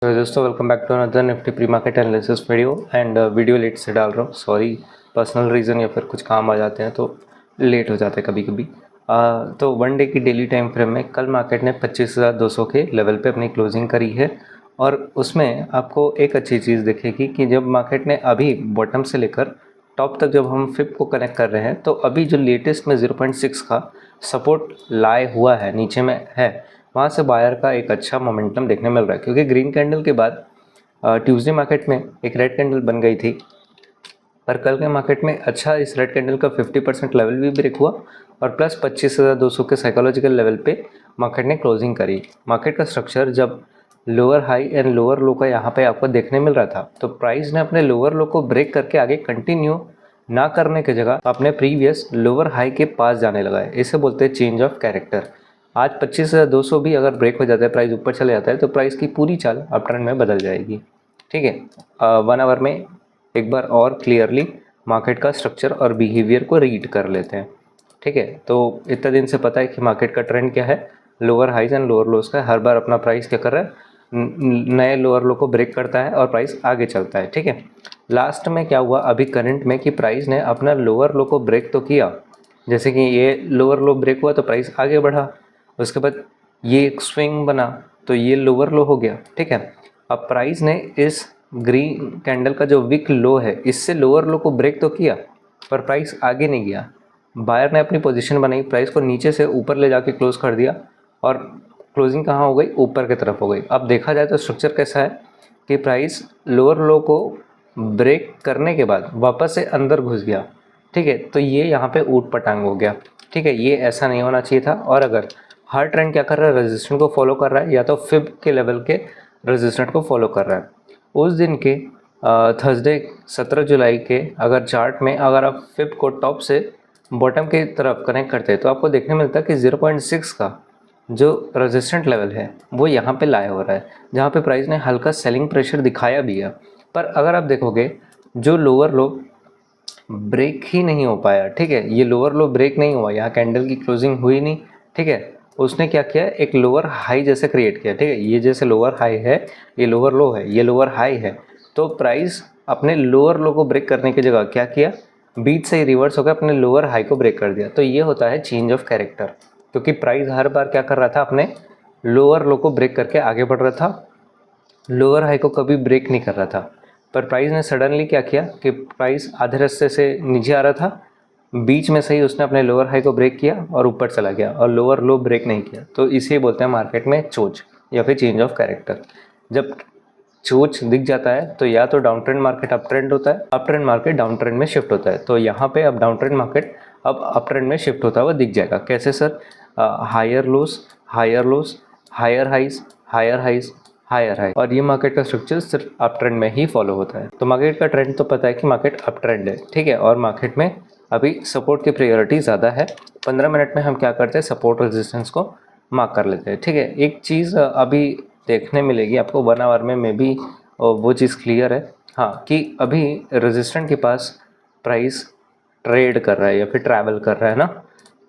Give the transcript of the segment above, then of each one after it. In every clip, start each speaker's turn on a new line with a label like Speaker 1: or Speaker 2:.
Speaker 1: तो दोस्तों welcome back to another Nifty pre market analysis video and video late से डाल रहा हूँ। सॉरी, पर्सनल रीज़न या फिर कुछ काम आ जाते हैं तो लेट हो जाता है कभी कभी। तो वन डे की डेली टाइम फ्रेम में कल मार्केट ने 25,200 के लेवल पे अपनी क्लोजिंग करी है और उसमें आपको एक अच्छी चीज़ दिखेगी कि जब मार्केट ने अभी बॉटम से लेकर टॉप तक जब हम फिप को कनेक्ट कर रहे हैं तो अभी जो लेटेस्ट में 0.6 का सपोर्ट लाए हुआ है नीचे में है, वहाँ से बायर का एक अच्छा मोमेंटम देखने मिल रहा है क्योंकि ग्रीन कैंडल के बाद ट्यूसडे मार्केट में एक रेड कैंडल बन गई थी। पर कल के मार्केट में अच्छा इस रेड कैंडल का 50% लेवल भी ब्रेक हुआ और प्लस 25,200 के साइकोलॉजिकल लेवल पे मार्केट ने क्लोजिंग करी। मार्केट का स्ट्रक्चर जब लोअर हाई एंड लोअर लो का यहाँ पे आपको देखने मिल रहा था तो प्राइस ने अपने लोअर लो को ब्रेक करके आगे कंटिन्यू ना करने की जगह अपने प्रीवियस लोअर हाई के पास जाने लगा है। इसे बोलते हैं चेंज ऑफ कैरेक्टर। आज 25,200 भी अगर ब्रेक हो जाता है, प्राइस ऊपर चले जाता है तो प्राइस की पूरी चाल अप ट्रेंड में बदल जाएगी। ठीक है, 1 आवर में एक बार और क्लियरली मार्केट का स्ट्रक्चर और बिहेवियर को रीड कर लेते हैं। ठीक है, तो इतने दिन से पता है कि मार्केट का ट्रेंड क्या है, lower highs and lower lows का। हर बार अपना प्राइस क्या कर रहा है, नए लोअर लो को ब्रेक करता है और प्राइस आगे चलता है। ठीक है, लास्ट में क्या हुआ अभी करंट में कि प्राइस ने अपना लोअर लो को ब्रेक तो किया, जैसे कि ये लोअर लो ब्रेक हुआ तो प्राइस आगे बढ़ा, उसके बाद ये एक स्विंग बना तो ये लोअर लो हो गया। ठीक है, अब प्राइस ने इस ग्रीन कैंडल का जो विक लो है इससे लोअर लो को ब्रेक तो किया पर प्राइस आगे नहीं गया। बायर ने अपनी पोजीशन बनाई, प्राइस को नीचे से ऊपर ले जाके क्लोज कर दिया और क्लोजिंग कहाँ हो गई, ऊपर की तरफ हो गई। अब देखा जाए तो स्ट्रक्चर कैसा है कि प्राइस लोअर लो को ब्रेक करने के बाद वापस से अंदर घुस गया। ठीक है, तो ये यहाँ पे ऊट पटांग हो गया। ठीक है, ये ऐसा नहीं होना चाहिए था। और अगर हर ट्रेंड क्या कर रहा है, रेजिस्टेंट को फॉलो कर रहा है या तो फिब के लेवल के रेजिस्टेंट को फॉलो कर रहा है। उस दिन के थर्सडे 17 जुलाई के अगर चार्ट में अगर आप फिब को टॉप से बॉटम की तरफ कनेक्ट करते हैं तो आपको देखने मिलता है कि 0.6 का जो रेजिस्टेंट लेवल है वो यहाँ पे लाया हो रहा है, जहाँ पे प्राइस ने हल्का सेलिंग प्रेशर दिखाया भी है। पर अगर आप देखोगे जो लोअर लो ब्रेक ही नहीं हो पाया। ठीक है, ये लोअर लो ब्रेक नहीं हुआ, यहाँ कैंडल की क्लोजिंग हुई नहीं। ठीक है, उसने क्या किया, एक लोअर हाई जैसे क्रिएट किया। ठीक है, ये जैसे लोअर हाई है, ये लोअर लो है, ये लोअर हाई है, तो प्राइस अपने लोअर लो को ब्रेक करने की जगह क्या किया, बीच से ही रिवर्स होकर अपने लोअर हाई को ब्रेक कर दिया। तो ये होता है चेंज ऑफ कैरेक्टर, क्योंकि प्राइस हर बार क्या कर रहा था, अपने लोअर लो को ब्रेक करके आगे बढ़ रहा था, लोअर हाई को कभी ब्रेक नहीं कर रहा था। पर प्राइस ने सडनली क्या किया कि प्राइस आधे रास्ते से नीचे आ रहा था, बीच में से ही उसने अपने लोअर हाई को ब्रेक किया और ऊपर चला गया और लोअर लो ब्रेक नहीं किया। तो इसे बोलते हैं मार्केट में चोच या फिर चेंज ऑफ कैरेक्टर। जब चोच दिख जाता है तो या तो down trend market up trend होता है, up trend market down trend में शिफ्ट होता है। तो यहाँ पे अब डाउन ट्रेंड मार्केट अब अप ट्रेंड में शिफ्ट होता हुआ दिख जाएगा। कैसे sir, higher lows, higher lows, higher highs, higher highs, higher high. और ये मार्केट का स्ट्रक्चर सिर्फ अप ट्रेंड में ही फॉलो होता है। तो मार्केट का ट्रेंड तो पता है कि मार्केट अप ट्रेंड है। ठीक है, और मार्केट में अभी सपोर्ट की प्रायोरिटी ज़्यादा है। 15 मिनट में हम क्या करते हैं, सपोर्ट रेजिस्टेंस को मार्क कर लेते हैं। ठीक है, एक चीज़ अभी देखने मिलेगी आपको 1 आवर में भी वो चीज़ क्लियर है, हाँ, कि अभी रेजिस्टेंट के पास प्राइस ट्रेड कर रहा है या फिर ट्रैवल कर रहा है ना।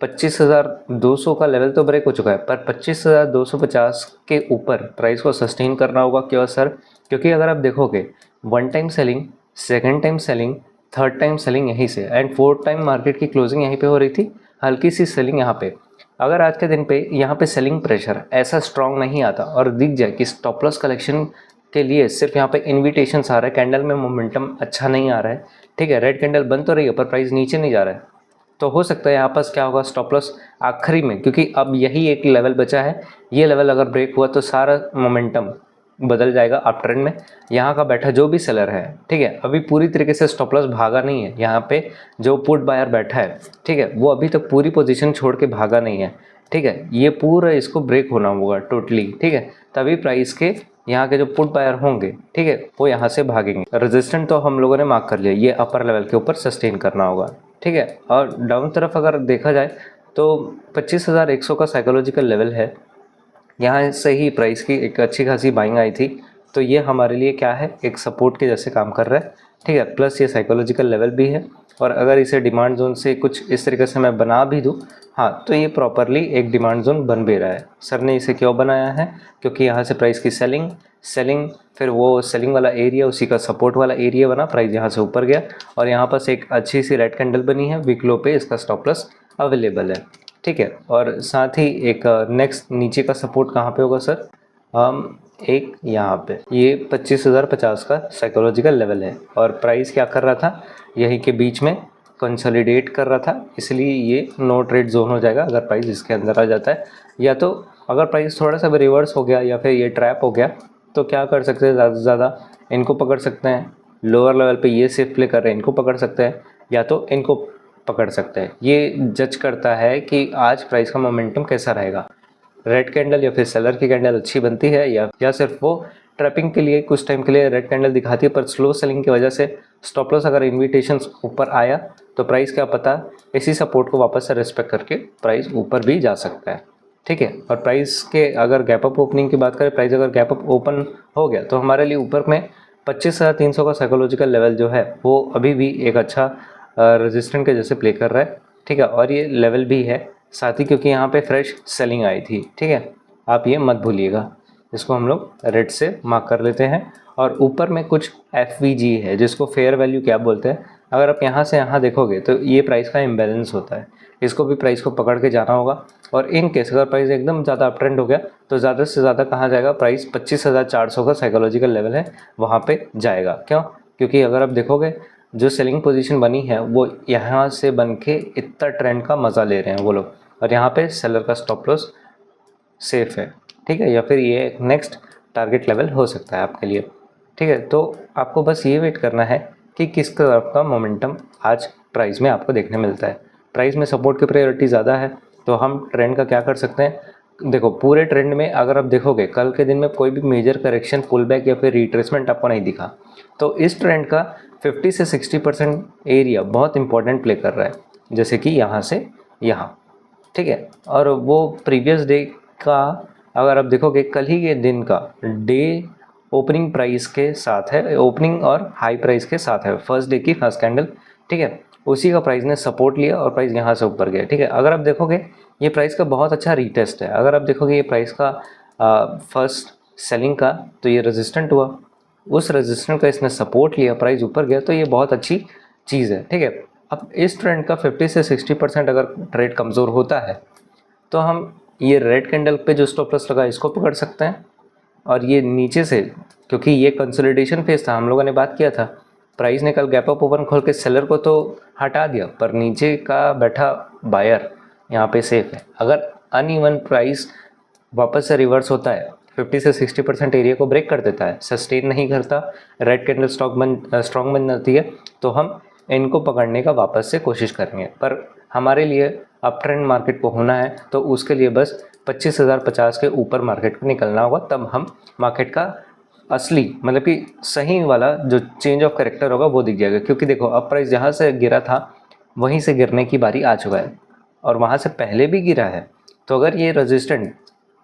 Speaker 1: 25,200 का लेवल तो ब्रेक हो चुका है, पर 25,250 के ऊपर प्राइस को सस्टेन करना होगा। क्यों सर, क्योंकि अगर आप देखोगे 1 time selling, second time selling, third time selling यहीं से एंड फोर्थ टाइम मार्केट की क्लोजिंग यहीं पे हो रही थी, हल्की सी सेलिंग यहाँ पे। अगर आज के दिन पे यहाँ पे सेलिंग प्रेशर ऐसा स्ट्रांग नहीं आता और दिख जाए कि स्टॉप लॉस कलेक्शन के लिए सिर्फ यहाँ पे इन्विटेशंस आ रहा है, कैंडल में मोमेंटम अच्छा नहीं आ रहा है। ठीक है, रेड कैंडल बन तो रही है पर प्राइस नीचे नहीं जा रहा है, तो हो सकता है यहाँ पास क्या होगा, स्टॉप लॉस आखिरी में, क्योंकि अब यही एक लेवल बचा है, ये लेवल अगर ब्रेक हुआ तो सारा मोमेंटम बदल जाएगा अप ट्रेंड में। यहाँ का बैठा जो भी सेलर है, ठीक है, अभी पूरी तरीके से स्टॉप लॉस भागा नहीं है। यहाँ पे जो पुट बायर बैठा है, ठीक है, वो अभी तक पूरी पोजीशन छोड़ के भागा नहीं है। ठीक है, ये पूरा इसको ब्रेक होना होगा टोटली। ठीक है, तभी प्राइस के यहाँ के जो पुट बायर होंगे, ठीक है, वो यहाँ से भागेंगे। रेजिस्टेंट तो हम लोगों ने मार्क कर लिया, ये अपर लेवल के ऊपर सस्टेन करना होगा। ठीक है, और डाउन तरफ अगर देखा जाए तो 25,100 का साइकोलॉजिकल लेवल है, यहाँ से ही प्राइस की एक अच्छी खासी बाइंग आई थी तो ये हमारे लिए क्या है, एक सपोर्ट के जैसे काम कर रहा है, ठीक है। प्लस ये साइकोलॉजिकल लेवल भी है, और अगर इसे डिमांड जोन से कुछ इस तरीके से मैं बना भी दूँ, हाँ, तो ये प्रॉपरली एक डिमांड जोन बन भी रहा है। सर ने इसे क्यों बनाया है, क्योंकि यहाँ से प्राइस की सेलिंग फिर वो सेलिंग वाला एरिया उसी का सपोर्ट वाला एरिया बना, प्राइस यहाँ से ऊपर गया, और यहाँ पास एक अच्छी सी रेड कैंडल बनी है, वीक लो पे इसका स्टॉप लॉस अवेलेबल है, ठीक है। और साथ ही एक नेक्स्ट नीचे का सपोर्ट कहाँ पे होगा सर, एक यहाँ पे ये 25,050 का साइकोलॉजिकल लेवल है, और प्राइस क्या कर रहा था, यहीं के बीच में कंसोलिडेट कर रहा था, इसलिए ये नो ट्रेड जोन हो जाएगा अगर प्राइस इसके अंदर आ जाता है। या तो अगर प्राइस थोड़ा सा भी रिवर्स हो गया या फिर ये ट्रैप हो गया, तो क्या कर सकते हैं, ज़्यादा से ज़्यादा इनको पकड़ सकते हैं, लोअर लेवल पे ये सेफ प्ले कर रहे हैं इनको पकड़ सकते हैं, या तो इनको पकड़ सकते हैं। ये जज करता है कि आज प्राइस का मोमेंटम कैसा रहेगा, रेड कैंडल या फिर सेलर की कैंडल अच्छी बनती है, या सिर्फ वो ट्रैपिंग के लिए कुछ टाइम के लिए रेड कैंडल दिखाती है, पर स्लो सेलिंग की वजह से स्टॉप लॉस अगर इन्विटेशन ऊपर आया तो प्राइस क्या पता इसी सपोर्ट को वापस से रिस्पेक्ट करके प्राइस ऊपर भी जा सकता है, ठीक है। और प्राइस के अगर गैप अप ओपनिंग की बात करें, प्राइस अगर गैप अप ओपन हो गया तो हमारे लिए ऊपर में 25,300 का साइकोलॉजिकल लेवल जो है वो अभी भी एक अच्छा रेजिस्टेंट के जैसे प्ले कर रहा है, ठीक है। और ये लेवल भी है साथ ही, क्योंकि यहाँ पे फ्रेश सेलिंग आई थी, ठीक है, आप ये मत भूलिएगा। इसको हम लोग रेड से मार्क कर लेते हैं। और ऊपर में कुछ FVG है जिसको फेयर वैल्यू क्या बोलते हैं। अगर आप यहाँ से यहाँ देखोगे तो ये प्राइस का इम्बैलेंस होता है, इसको भी प्राइस को पकड़ के जाना होगा। और इन केस अगर प्राइस एकदम ज़्यादा अप ट्रेंड हो गया तो ज़्यादा से ज़्यादा कहाँ जाएगा, प्राइस 25,400 का साइकोलॉजिकल लेवल है वहाँ पे जाएगा। क्यों, क्योंकि अगर आप देखोगे जो सेलिंग पोजीशन बनी है वो यहाँ से बन के इतना ट्रेंड का मज़ा ले रहे हैं वो लोग, और यहाँ पे सेलर का स्टॉप लॉस सेफ है, ठीक है। या फिर ये नेक्स्ट टारगेट लेवल हो सकता है आपके लिए, ठीक है। तो आपको बस ये वेट करना है कि किस तरफ का मोमेंटम आज प्राइस में आपको देखने मिलता है। प्राइस में सपोर्ट की प्रायोरिटी ज़्यादा है, तो हम ट्रेंड का क्या कर सकते हैं, देखो पूरे ट्रेंड में अगर आप देखोगे कल के दिन में कोई भी मेजर करेक्शन, पुल बैक या फिर रिट्रेसमेंट आपको नहीं दिखा, तो इस ट्रेंड का 50 से 60% एरिया बहुत इंपॉर्टेंट प्ले कर रहा है, जैसे कि यहाँ से यहाँ, ठीक है। और वो प्रीवियस डे का अगर आप देखोगे कल ही के दिन का डे ओपनिंग प्राइस के साथ है, ओपनिंग और हाई प्राइस के साथ है, फर्स्ट डे की फर्स्ट कैंडल, ठीक है। उसी का प्राइस ने सपोर्ट लिया और प्राइस यहाँ से ऊपर गया, ठीक है। अगर आप देखोगे ये प्राइस का बहुत अच्छा रीटेस्ट है। अगर आप देखोगे ये प्राइस का फर्स्ट सेलिंग का, तो ये रेजिस्टेंट हुआ, उस रेजिस्टेंट का इसने सपोर्ट लिया, प्राइस ऊपर गया, तो ये बहुत अच्छी चीज़ है, ठीक है। अब इस ट्रेंड का 50 से 60% अगर ट्रेड कमज़ोर होता है तो हम ये रेड कैंडल पे जो स्टॉप लॉस लगा इसको पकड़ सकते हैं। और ये नीचे से, क्योंकि ये कंसोलिडेशन फेज था, हम लोगों ने बात किया था, प्राइस ने कल गैप अप ओपन खोल के सेलर को तो हटा दिया, पर नीचे का बैठा बायर यहाँ पे सेफ है। अगर अनइवन प्राइस वापस से रिवर्स होता है, 50 से 60% एरिया को ब्रेक कर देता है, सस्टेन नहीं करता, रेड कैंडल स्ट्रॉन्ग बन जाती है, तो हम इनको पकड़ने का वापस से कोशिश करेंगे। पर हमारे लिए अप ट्रेंड मार्केट को होना है तो उसके लिए बस 25,050 के ऊपर मार्केट को निकलना होगा, तब हम मार्केट का असली मतलब कि सही वाला जो चेंज ऑफ कैरेक्टर होगा वो दिख जाएगा। क्योंकि देखो अब प्राइस जहाँ से गिरा था वहीं से गिरने की बारी आ चुका है, और वहाँ से पहले भी गिरा है। तो अगर ये रेजिस्टेंट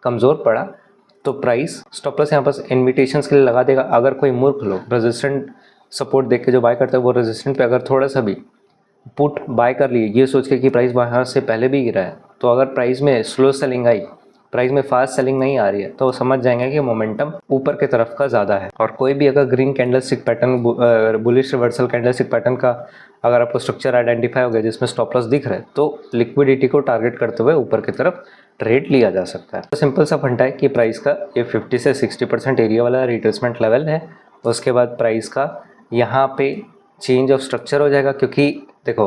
Speaker 1: कमज़ोर पड़ा तो प्राइस स्टॉप लॉस यहाँ पर इन्विटेशंस के लिए लगा देगा। अगर कोई मूर्ख लोग रेजिस्टेंट सपोर्ट देख के जो बाय करता है वो रेजिस्टेंट पे अगर थोड़ा सा भी पुट बाय कर लिए ये सोच के कि प्राइस वहाँ से पहले भी गिरा है, तो अगर प्राइस में स्लो सेलिंग आई, प्राइस में फास्ट सेलिंग नहीं आ रही है, तो समझ जाएंगे कि मोमेंटम ऊपर की तरफ का ज़्यादा है। और कोई भी अगर green candlestick pattern, bullish reversal candlestick pattern का अगर आपको स्ट्रक्चर आइडेंटिफाई हो गया जिसमें स्टॉप लॉस दिख रहा है, तो लिक्विडिटी को टारगेट करते हुए ऊपर की तरफ ट्रेड लिया जा सकता है। तो सिंपल सा फंडा है कि प्राइस का ये 50 से 60% एरिया वाला रिट्रेसमेंट लेवल है। उसके बाद प्राइस का यहाँ पे चेंज ऑफ स्ट्रक्चर हो जाएगा, क्योंकि देखो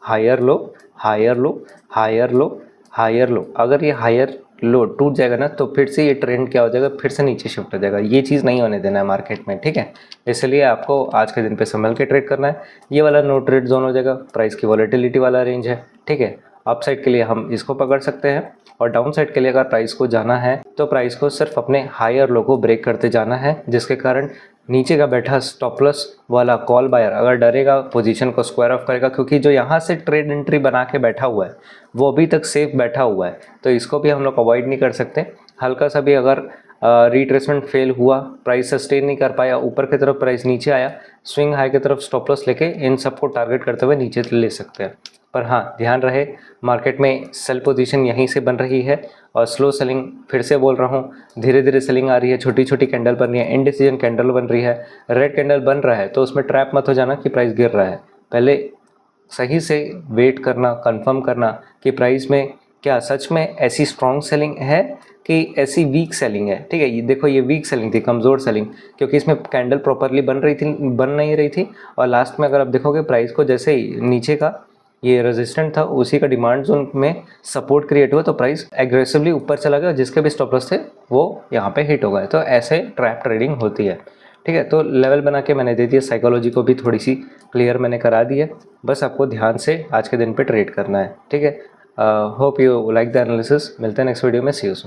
Speaker 1: higher low higher low higher low higher low, अगर ये हायर लो टूट जाएगा ना तो फिर से ये ट्रेंड क्या हो जाएगा, फिर से नीचे शिफ्ट हो जाएगा। ये चीज़ नहीं होने देना है मार्केट में, ठीक है। इसलिए आपको आज के दिन पे संभल के ट्रेड करना है। ये वाला नो ट्रेड जोन हो जाएगा, प्राइस की वॉलेटिलिटी वाला रेंज है, ठीक है। अपसाइड के लिए हम इसको पकड़ सकते हैं, और डाउन साइड के लिए अगर प्राइस को जाना है तो प्राइस को सिर्फ अपने हायर लो को ब्रेक करते जाना है, जिसके कारण नीचे का बैठा स्टॉप लॉस वाला कॉल बायर अगर डरेगा पोजीशन को स्क्वायर ऑफ करेगा, क्योंकि जो यहाँ से ट्रेड एंट्री बना के बैठा हुआ है वो अभी तक सेफ बैठा हुआ है, तो इसको भी हम लोग अवॉइड नहीं कर सकते। हल्का सा भी अगर रिट्रेसमेंट फेल हुआ, प्राइस सस्टेन नहीं कर पाया, ऊपर की तरफ प्राइस नीचे आया, स्विंग हाई की तरफ स्टॉप लॉस लेके इन सबको टारगेट करते हुए नीचे ले सकते हैं। पर हाँ, ध्यान रहे मार्केट में सेल पोजीशन यहीं से बन रही है और स्लो सेलिंग, फिर से बोल रहा हूँ, धीरे धीरे सेलिंग आ रही है, छोटी छोटी कैंडल बन रही है, इनडिसीजन कैंडल बन रही है, रेड कैंडल बन रहा है, तो उसमें ट्रैप मत हो जाना कि प्राइस गिर रहा है। पहले सही से वेट करना, कंफर्म करना कि प्राइस में क्या सच में ऐसी स्ट्रॉन्ग सेलिंग है कि ऐसी वीक सेलिंग है। ठीक है, ये देखो, ये वीक सेलिंग थी, कमज़ोर सेलिंग, क्योंकि इसमें कैंडल प्रॉपरली बन नहीं रही थी। और लास्ट में अगर आप देखोगे प्राइस को जैसे ही नीचे का ये रेजिस्टेंट था, उसी का डिमांड जोन में सपोर्ट क्रिएट हुआ, तो प्राइस एग्रेसिवली ऊपर चला गया, जिसके भी स्टॉप लॉस थे वो यहाँ पे हिट हो गए। तो ऐसे ट्रैप ट्रेडिंग होती है। ठीक है, तो लेवल बना के मैंने दे दिया, साइकोलॉजी को भी थोड़ी सी क्लियर मैंने करा दी है, बस आपको ध्यान से आज के दिन पे ट्रेड करना है। ठीक है, hope you like the analysis. मिलते हैं नेक्स्ट वीडियो में, सी यू सून।